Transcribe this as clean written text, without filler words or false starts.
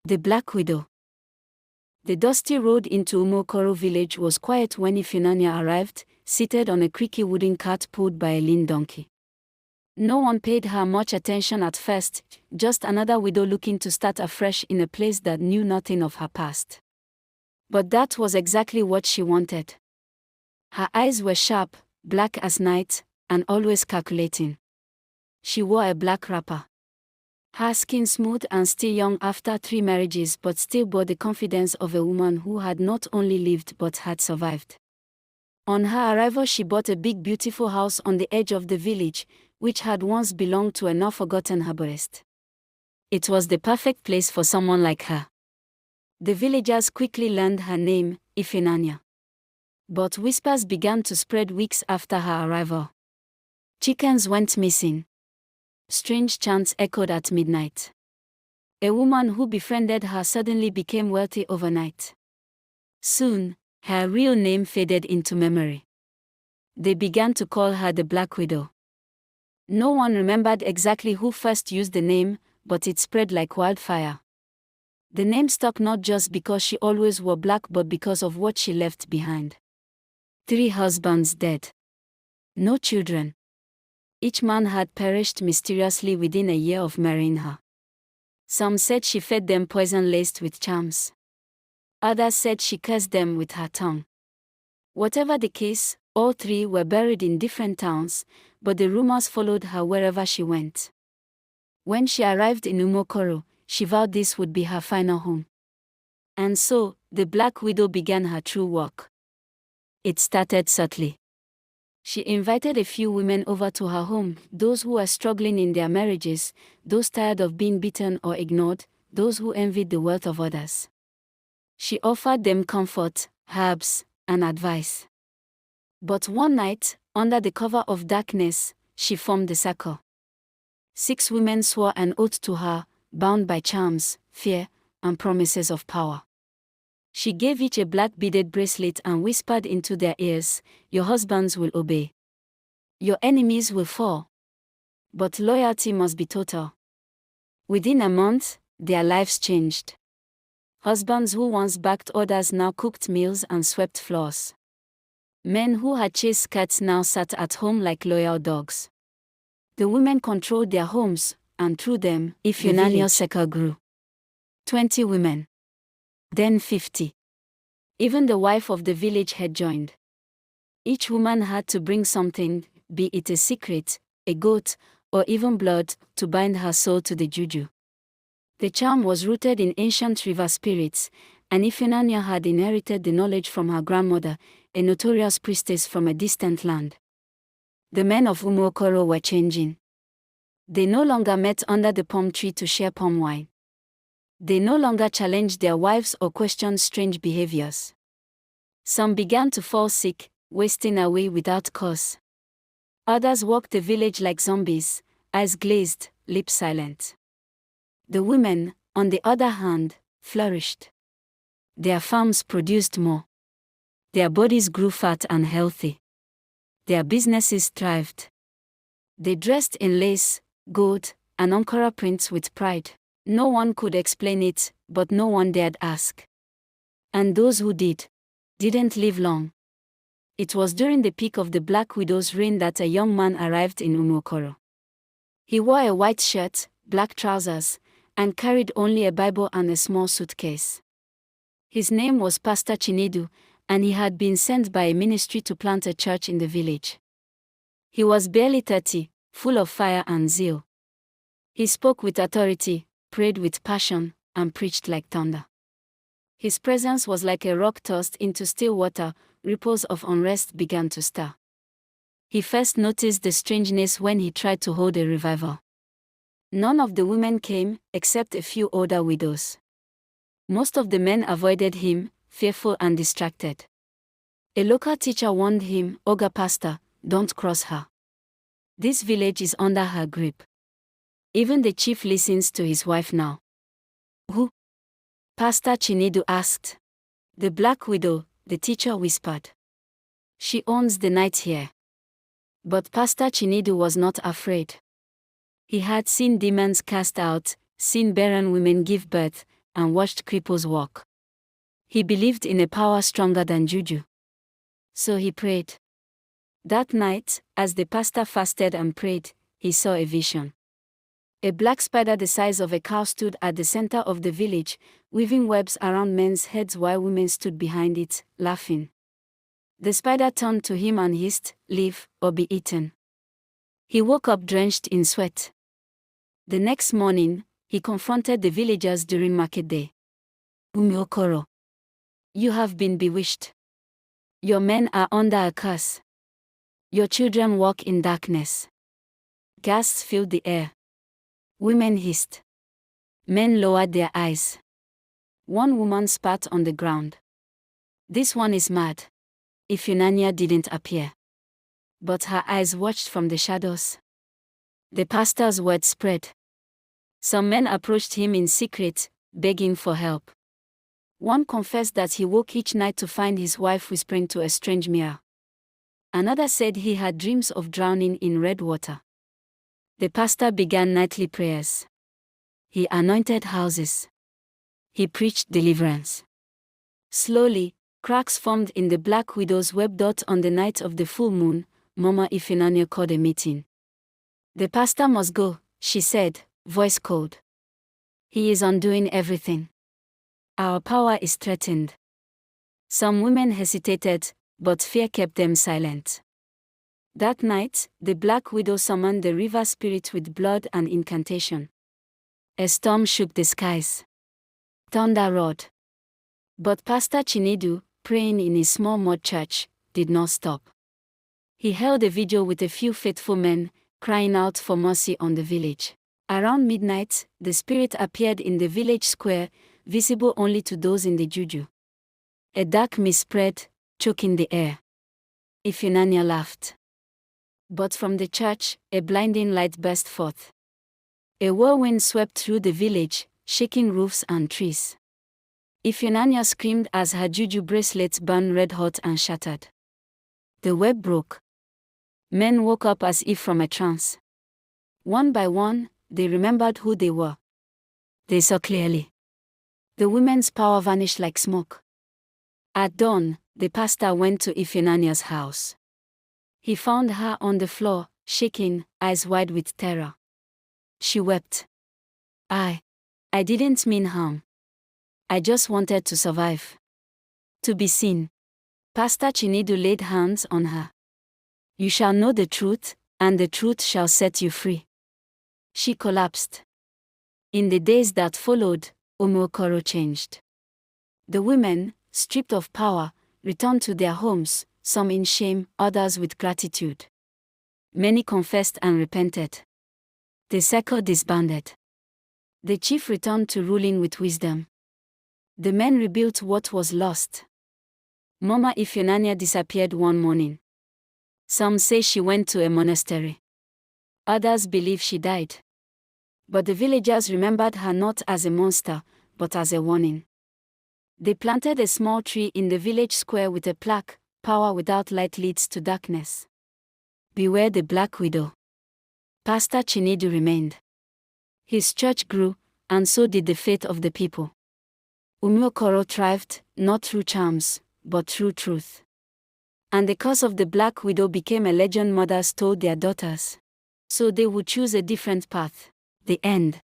The Black Widow. The dusty road into Umokoro village was quiet when Ifunanya arrived, seated on a creaky wooden cart pulled by a lean donkey. No one paid her much attention at first, just another widow looking to start afresh in a place that knew nothing of her past. But that was exactly what she wanted. Her eyes were sharp, black as night, and always calculating. She wore a black wrapper. Her skin smooth and still young after 3 marriages, but still bore the confidence of a woman who had not only lived but had survived. On her arrival, she bought a big beautiful house on the edge of the village, which had once belonged to a now-forgotten herbalist. It was the perfect place for someone like her. The villagers quickly learned her name, Ifunanya. But whispers began to spread weeks after her arrival. Chickens went missing. Strange chants echoed at midnight. A woman who befriended her suddenly became wealthy overnight. Soon, her real name faded into memory. They began to call her the Black Widow. No one remembered exactly who first used the name, but it spread like wildfire. The name stuck not just because she always wore black but because of what she left behind. 3 husbands dead. No children. Each man had perished mysteriously within a year of marrying her. Some said she fed them poison laced with charms. Others said she cursed them with her tongue. Whatever the case, all 3 were buried in different towns, but the rumors followed her wherever she went. When she arrived in Umokoro, she vowed this would be her final home. And so, the Black Widow began her true work. It started subtly. She invited a few women over to her home, those who were struggling in their marriages, those tired of being beaten or ignored, those who envied the wealth of others. She offered them comfort, herbs, and advice. But one night, under the cover of darkness, she formed the circle. 6 women swore an oath to her, bound by charms, fear, and promises of power. She gave each a black beaded bracelet and whispered into their ears, "Your husbands will obey. Your enemies will fall. But loyalty must be total." Within a month, their lives changed. Husbands who once backed orders now cooked meals and swept floors. Men who had chased cats now sat at home like loyal dogs. The women controlled their homes, and through them, Ifunanya's circle grew. 20 women. Then 50. Even the wife of the village had joined. Each woman had to bring something, be it a secret, a goat, or even blood, to bind her soul to the juju. The charm was rooted in ancient river spirits, and Ifunanya had inherited the knowledge from her grandmother, a notorious priestess from a distant land. The men of Umokoro were changing. They no longer met under the palm tree to share palm wine. They no longer challenged their wives or questioned strange behaviors. Some began to fall sick, wasting away without cause. Others walked the village like zombies, eyes glazed, lips silent. The women, on the other hand, flourished. Their farms produced more. Their bodies grew fat and healthy. Their businesses thrived. They dressed in lace, gold, and Ankara prints with pride. No one could explain it, but no one dared ask. And those who didn't live long. It was during the peak of the Black Widow's reign that a young man arrived in Umokoro. He wore a white shirt, black trousers, and carried only a Bible and a small suitcase. His name was Pastor Chinedu, and he had been sent by a ministry to plant a church in the village. He was barely 30, full of fire and zeal. He spoke with authority, prayed with passion, and preached like thunder. His presence was like a rock tossed into still water. Ripples of unrest began to stir. He first noticed the strangeness when he tried to hold a revival. None of the women came, except a few older widows. Most of the men avoided him, fearful and distracted. A local teacher warned him, "Oga Pastor, don't cross her. This village is under her grip." Even the chief listens to his wife now. "Who?" Pastor Chinedu asked. "The Black Widow," the teacher whispered. "She owns the night here." But Pastor Chinedu was not afraid. He had seen demons cast out, seen barren women give birth, and watched cripples walk. He believed in a power stronger than juju. So he prayed. That night, as the pastor fasted and prayed, he saw a vision. A black spider the size of a cow stood at the center of the village, weaving webs around men's heads while women stood behind it, laughing. The spider turned to him and hissed, "Live, or be eaten." He woke up drenched in sweat. The next morning, he confronted the villagers during market day. "Umiokoro, you have been bewitched. Your men are under a curse. Your children walk in darkness." Gasps filled the air. Women hissed. Men lowered their eyes. One woman spat on the ground. "This one is mad." Ifunanya didn't appear. But her eyes watched from the shadows. The pastor's word spread. Some men approached him in secret, begging for help. One confessed that he woke each night to find his wife whispering to a strange mirror. Another said he had dreams of drowning in red water. The pastor began nightly prayers. He anointed houses. He preached deliverance. Slowly, cracks formed in the black widow's web. On the night of the full moon, Mama Ifunanya called a meeting. "The pastor must go," she said, voice cold. "He is undoing everything. Our power is threatened." Some women hesitated, but fear kept them silent. That night, the black widow summoned the river spirit with blood and incantation. A storm shook the skies. Thunder roared. But Pastor Chinedu, praying in his small mud church, did not stop. He held a vigil with a few faithful men, crying out for mercy on the village. Around midnight, the spirit appeared in the village square, visible only to those in the juju. A dark mist spread, choking the air. Ifunanya laughed. But from the church, a blinding light burst forth. A whirlwind swept through the village, shaking roofs and trees. Ifunanya screamed as her juju bracelets burned red-hot and shattered. The web broke. Men woke up as if from a trance. One by one, they remembered who they were. They saw clearly. The women's power vanished like smoke. At dawn, the pastor went to Ifunanya's house. He found her on the floor, shaking, eyes wide with terror. She wept. I didn't mean harm. I just wanted to survive. To be seen." Pastor Chinedu laid hands on her. "You shall know the truth, and the truth shall set you free." She collapsed. In the days that followed, Umuokoro changed. The women, stripped of power, returned to their homes, some in shame, others with gratitude. Many confessed and repented. The circle disbanded. The chief returned to ruling with wisdom. The men rebuilt what was lost. Mama Ifunanya disappeared one morning. Some say she went to a monastery. Others believe she died. But the villagers remembered her not as a monster, but as a warning. They planted a small tree in the village square with a plaque, "Power without light leads to darkness. Beware the Black Widow." Pastor Chinedu remained. His church grew, and so did the faith of the people. Umuokoro thrived, not through charms, but through truth. And the curse of the Black Widow became a legend mothers told their daughters. So they would choose a different path. The end.